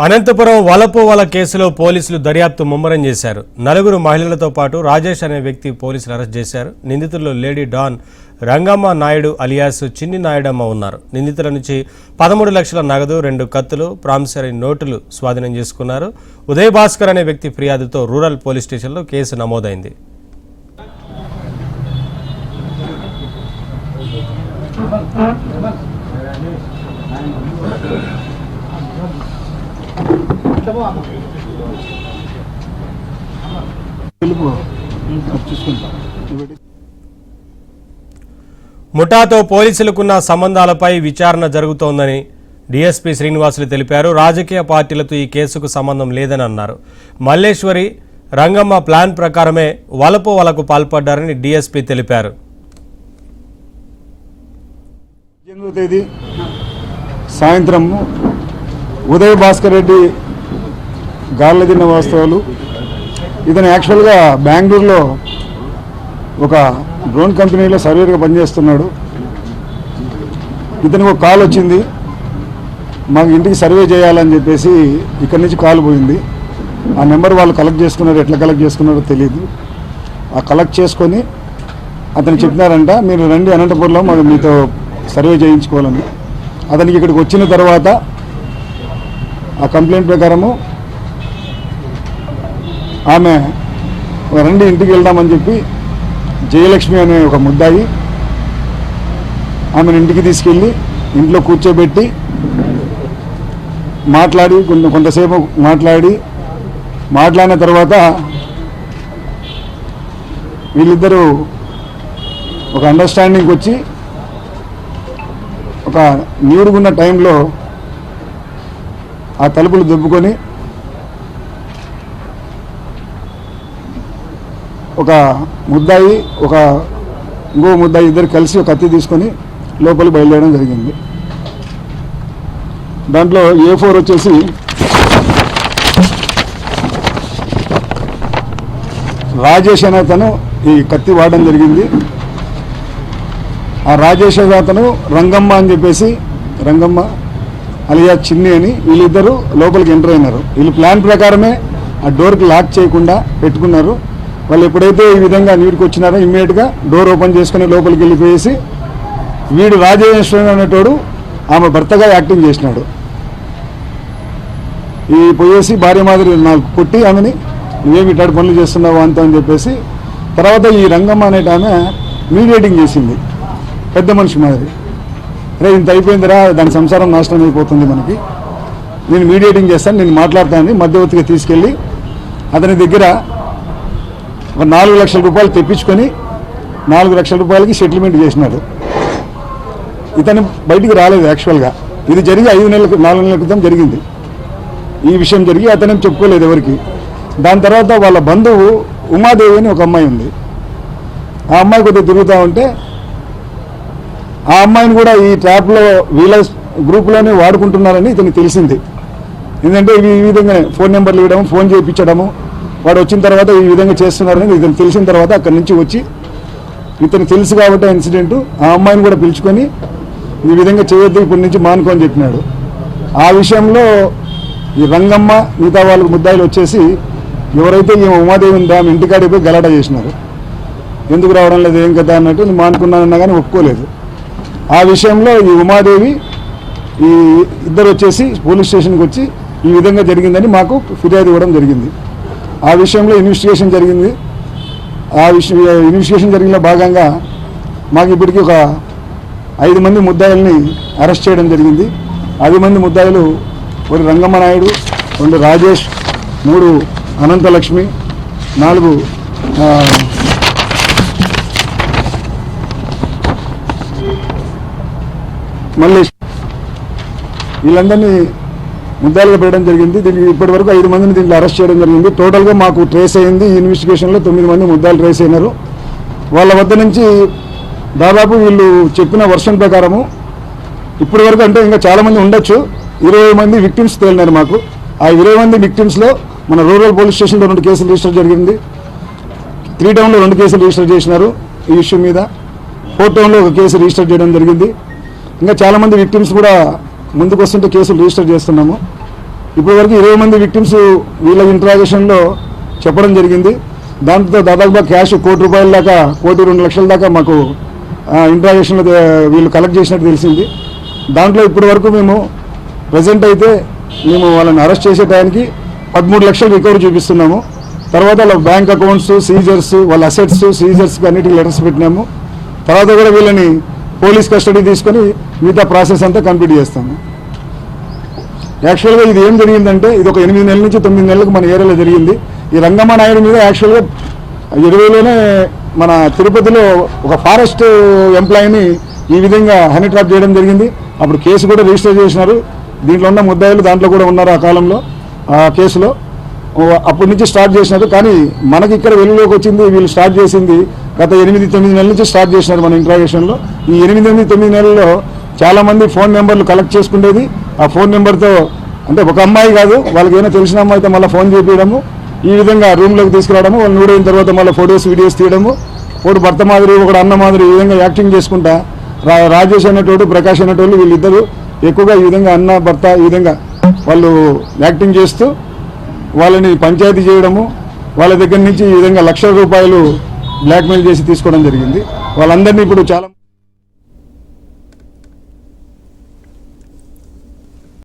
అనంతపురం వలపోవల కేసులో పోలీసులు దర్యాప్తు ముమ్మరం చేశారు. నలుగురు మహిళలతో పాటు రాజేష్ అనే వ్యక్తి పోలీసులు అరెస్ట్ చేశారు. నిందితుల్లో lady don Rangamma Naidu alias Chinni Naidamma ఉన్నారు. నిందితుల నుంచి 13 లక్షల నగదు, 2 కత్తులు, ప్రామిసరీ నోటులు స్వాధీనం చేసుకున్నారు. ఉదయ్ భాస్కర్ అనే వ్యక్తి ఫిర్యాదుతో రూరల్ పోలీస్ స్టేషన్లో కేసు నమోదైంది. ముఠాతో పోలీసులకున్న సంబంధాలపై విచారణ జరుగుతోందని డీఎస్పీ శ్రీనివాసులు తెలిపారు. రాజకీయ పార్టీలతో ఈ కేసుకు సంబంధం లేదని అన్నారు. మల్లేశ్వరి, రంగమ్మ ప్లాన్ ప్రకారమే వలపోవలకు పాల్పడ్డారని డీఎస్పీ తెలిపారు. 8వ తేదీ సాయంత్రం ఉదయ్ భాస్కర్ రెడ్డి గార్లదిన్న వాస్తవాలు ఇతను యాక్చువల్గా బెంగళూరులో ఒక డ్రోన్ కంపెనీలో సర్వేర్గా పనిచేస్తున్నాడు. ఇతనికి ఒక కాల్ వచ్చింది, మాకు ఇంటికి సర్వే చేయాలని చెప్పేసి ఇక్కడి నుంచి కాల్ పోయింది. ఆ నెంబర్ వాళ్ళు కలెక్ట్ చేసుకున్నారు, ఎట్లా కలెక్ట్ చేసుకున్నారో తెలియదు. ఆ కలెక్ట్ చేసుకొని అతను చెప్పినారంట, మీరు రండి అనంతపురంలో మాకు మీతో సర్వే చేయించుకోవాలని. అతనికి ఇక్కడికి వచ్చిన తర్వాత ఆ కంప్లైంట్ ప్రకారము ఆమె రండి ఇంటికి వెళ్దామని చెప్పి జయలక్ష్మి అనే ఒక ముద్దాయి ఆమెను ఇంటికి తీసుకెళ్ళి ఇంట్లో కూర్చోబెట్టి మాట్లాడి కొంతసేపు మాట్లాడిన తర్వాత వీళ్ళిద్దరూ ఒక అండర్స్టాండింగ్కి వచ్చి ఒక నీడుగున్న టైంలో ఆ తలుపులు దొబ్బుకొని ఒక ముద్దాయి ఇంకో ముద్దాయి ఇద్దరు కలిసి ఒక కత్తి తీసుకొని లోపలికి బయలుదేరడం జరిగింది. దాంట్లో A4 వచ్చేసి రాజేష్ అనే అతను ఈ కత్తి వాడడం జరిగింది. ఆ రాజేష్ అనే అతను రంగమ్మ అని చెప్పేసి, రంగమ్మ అలియా చిన్ని అని వీళ్ళిద్దరూ లోపలికి ఎంటర్ అయినారు. వీళ్ళు ప్లాన్ ప్రకారమే ఆ డోర్కి లాక్ చేయకుండా పెట్టుకున్నారు. వాళ్ళు ఎప్పుడైతే ఈ విధంగా నీటికి వచ్చినారో ఇమ్మీడియట్గా డోర్ ఓపెన్ చేసుకుని లోపలికి వెళ్ళిపోయేసి వీడు రాజేశ్వరి అనేటోడు ఆమె భర్తగా యాక్టింగ్ చేసినాడు. ఈ పోయేసి భార్య మాదిరి నాకు కొట్టి ఆమెని నువ్వేమి ఇట్లాంటి పనులు చేస్తున్నావు అంత అని చెప్పేసి తర్వాత ఈ రంగమ్మ అనేట ఆమె మీడియేటింగ్ చేసింది పెద్ద మనిషి మాదిరి. అరే ఇంత అయిపోయిందిరా, దాని సంసారం నాశనం అయిపోతుంది మనకి, నేను మీడియేటింగ్ చేస్తాను, నేను మాట్లాడతానని మధ్యవర్తిగా తీసుకెళ్ళి అతని దగ్గర ఒక 4 లక్షల రూపాయలు తెప్పించుకొని 4 లక్షల రూపాయలకి సెటిల్మెంట్ చేసినాడు. ఇతను బయటికి రాలేదు. యాక్చువల్గా ఇది జరిగి 4 నెలల క్రితం జరిగింది. ఈ విషయం జరిగి అతనేం చెప్పుకోలేదు ఎవరికి. దాని తర్వాత వాళ్ళ బంధువు ఉమాదేవి అని ఒక అమ్మాయి ఉంది. ఆ అమ్మాయి కొద్దిగా తిరుగుతూ ఉంటే ఆ అమ్మాయిని కూడా ఈ ట్రాప్లో వీళ్ళ గ్రూప్లోనే వాడుకుంటున్నారని ఇతనికి తెలిసింది. ఎందుకంటే ఈ విధంగా ఫోన్ నెంబర్లు ఇవ్వడం, ఫోన్ చేయించడము, వాడు వచ్చిన తర్వాత ఈ విధంగా చేస్తున్నారని ఇతను తెలిసిన తర్వాత అక్కడి నుంచి వచ్చి ఇతను తెలుసు కాబట్టి ఇన్సిడెంట్ ఆ అమ్మాయిని కూడా పిలుచుకొని ఈ విధంగా చేయొద్దు, ఇప్పటి నుంచి మానుకొని చెప్పినాడు. ఆ విషయంలో ఈ రంగమ్మ మిగతా వాళ్ళకు ముద్దాయిలు వచ్చేసి ఎవరైతే ఈ ఉమాదేవి ఉందో ఆమె ఇంటికాడికి పోయి గలాటా చేసినారు. ఎందుకు రావడం లేదు ఏం కదా అన్నట్టు నేను మానుకున్నానన్నా కానీ ఒప్పుకోలేదు. ఆ విషయంలో ఈ ఉమాదేవి ఈ ఇద్దరు వచ్చేసి పోలీస్ స్టేషన్కి వచ్చి ఈ విధంగా జరిగిందని మాకు ఫిర్యాదు ఇవ్వడం జరిగింది. ఆ విషయంలో ఇన్వెస్టిగేషన్ జరిగింది. ఆ ఇన్వెస్టిగేషన్ జరిగిన భాగంగా మాకు ఇప్పటికీ ఒక 5 మంది ముద్దాయిల్ని అరెస్ట్ చేయడం జరిగింది. 10 మంది ముద్దాయిలు 1 రంగమ్మ నాయుడు, 2 రాజేష్, 3 అనంతలక్ష్మి, 4 మల్లేష్, వీళ్ళందరినీ ముద్దాయిలుగా పెట్టడం జరిగింది. దీనికి ఇప్పటి వరకు 5 మందిని దీంట్లో అరెస్ట్ చేయడం జరిగింది. టోటల్గా మాకు ట్రేస్ అయింది. ఈ ఇన్వెస్టిగేషన్లో 9 మంది ముద్దాయిలు ట్రేస్ అయినారు. వాళ్ళ వద్ద నుంచి దాదాపు వీళ్ళు చెప్పిన వర్షన్ ప్రకారము ఇప్పటి వరకు అంటే ఇంకా చాలామంది ఉండొచ్చు, 20 మంది విక్టిమ్స్ తేలినారు మాకు. ఆ 20 మంది విక్టిమ్స్లో మన రూరల్ పోలీస్ స్టేషన్లో 2 కేసులు రిజిస్టర్ జరిగింది. 3 టౌన్లో 2 కేసులు రిజిస్టర్ చేసినారు ఈ ఇష్యూ మీద. 4 టౌన్లో 1 కేసు రిజిస్టర్ చేయడం జరిగింది. ఇంకా చాలామంది విక్టిమ్స్ కూడా ముందుకు వస్తుంటే కేసులు రిజిస్టర్ చేస్తున్నాము. ఇప్పటి వరకు 20 మంది విక్టిమ్స్ వీళ్ళ ఇంట్రాగేషన్లో చెప్పడం జరిగింది. దాంతో దాదాపుగా క్యాష్ ₹1,00,00,000 దాకా, ₹1,02,00,000 దాకా మాకు ఇంట్రాగేషన్లో వీళ్ళు కలెక్ట్ చేసినట్టు తెలిసింది. దాంట్లో ఇప్పటి వరకు మేము ప్రజెంట్ అయితే మేము వాళ్ళని అరెస్ట్ చేసే టైంకి 13 లక్షలు రికవరీ చూపిస్తున్నాము. తర్వాత వాళ్ళ బ్యాంక్ అకౌంట్స్ సీజర్స్, వాళ్ళ అసెట్స్ సీజర్స్కి అన్నిటికీ లెటర్స్ పెట్టినాము. తర్వాత కూడా వీళ్ళని పోలీస్ కస్టడీ తీసుకొని మిగతా ప్రాసెస్ అంతా కంప్లీట్ చేస్తాము. యాక్చువల్గా ఇది ఏం జరిగిందంటే ఇది ఒక 8 నెలల నుంచి 9 నెలలకు మన ఏరియాలో జరిగింది. ఈ రంగమ్మ నాయుడు మీద యాక్చువల్గా 20లోనే మన తిరుపతిలో ఒక ఫారెస్ట్ ఎంప్లాయీని ఈ విధంగా హనీ ట్రాప్ చేయడం జరిగింది. అప్పుడు కేసు కూడా రిజిస్టర్ చేసినారు. దీంట్లో ఉన్న ముద్దాయిలు దాంట్లో కూడా ఉన్నారు ఆ కాలంలో ఆ కేసులో. అప్పటి నుంచి స్టార్ట్ చేసినారు. కానీ మనకి ఇక్కడ వెలుగులోకి వచ్చింది వీళ్ళు స్టార్ట్ చేసింది గత 8-9 నెలల నుంచి స్టార్ట్ చేసినారు మన ఇంట్రాగేషన్లో. ఈ 8-9 నెలల్లో చాలామంది ఫోన్ నెంబర్లు కలెక్ట్ చేసుకునేది. ఆ ఫోన్ నెంబర్తో అంటే ఒక అమ్మాయి కాదు, వాళ్ళకి ఏమైనా తెలిసిన అమ్మాయితో మళ్ళీ ఫోన్ చేపించడము, ఈ విధంగా రూమ్లోకి తీసుకురావడము, వాళ్ళు నూడైన తర్వాత మళ్ళీ ఫొటోస్ వీడియోస్ తీయడము, ఒకడు భర్త మాదిరి ఒకడు అన్న మాదిరి ఈ విధంగా యాక్టింగ్ చేసుకుంటా రాజేష్ అనేటోడు ప్రకాష్ అనేటోళ్ళు వీళ్ళిద్దరూ ఎక్కువగా ఈ విధంగా అన్న భర్త ఈ విధంగా వాళ్ళు యాక్టింగ్ చేస్తూ వాళ్ళని పంచాయతీ చేయడము, వాళ్ళ దగ్గర నుంచి ఈ విధంగా ₹1,00,000 బ్లాక్మెయిల్ చేసి తీసుకోవడం జరిగింది. వాళ్ళందరినీ ఇప్పుడు చాలా